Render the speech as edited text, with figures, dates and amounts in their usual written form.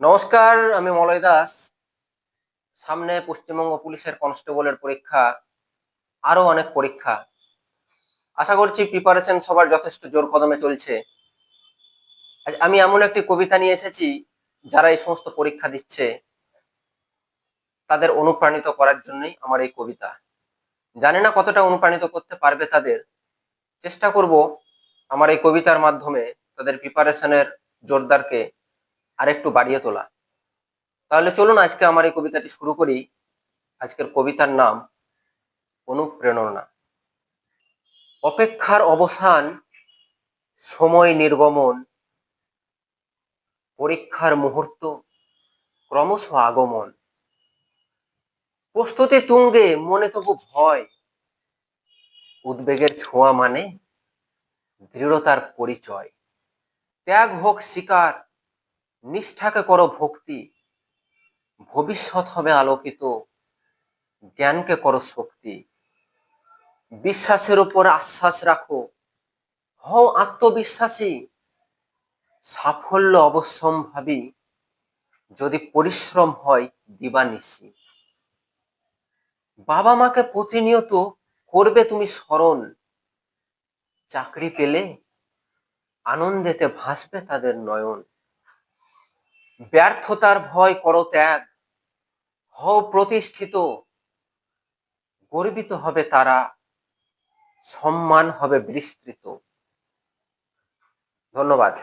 নমস্কার, আমি মলয় দাস। সামনে পশ্চিমবঙ্গ পুলিশের কনস্টেবলের পরীক্ষা, আরো অনেক পরীক্ষা। আশা করছি প্রিপারেশন সবার যথেষ্ট জোর কদমে চলছে। আজ আমি এমন একটি কবিতা নিয়ে এসেছি, যারা এই সমস্ত পরীক্ষা দিচ্ছে তাদের অনুপ্রাণিত করার জন্যই আমার এই কবিতা। জানি না কতটা অনুপ্রাণিত করতে পারবে তাদের। চেষ্টা করব আমার এই কবিতার মাধ্যমে তাদের প্রিপারেশনের জোরদারকে আরেকটু বাড়িয়ে তোলা। তাহলে চলুন আজকে আমার এই কবিতাটি শুরু করি। আজকের কবিতার নাম অনুপ্রেরণা। অপেক্ষার অবসান, সময় নির্গমন, পরীক্ষার মুহূর্ত ক্রমশ আগমন। প্রস্তুতি তুঙ্গে, মনে তবু ভয়, উদ্বেগের ছোঁয়া মানে দৃঢ়তার পরিচয়। ত্যাগ হোক শিকার, নিষ্ঠাকে করো ভক্তি, ভবিষ্যৎ হবে আলোকিত, জ্ঞানকে করো শক্তি। বিশ্বাসের উপর আশ্বাস রাখো, হও আত্মবিশ্বাসী, সাফল্য অবশ্যম্ভাবী যদি পরিশ্রম হয় দিবানিশি। বাবা মাকে প্রতিনিয়ত করবে তুমি স্মরণ, চাকরি পেলে আনন্দেতে ভাসবে তাদের নয়ন। ব্যর্থতার ভয় করো ত্যাগ, হও প্রতিষ্ঠিত, গর্বিত হবে তারা, সম্মান হবে বিস্তৃত। ধন্যবাদ।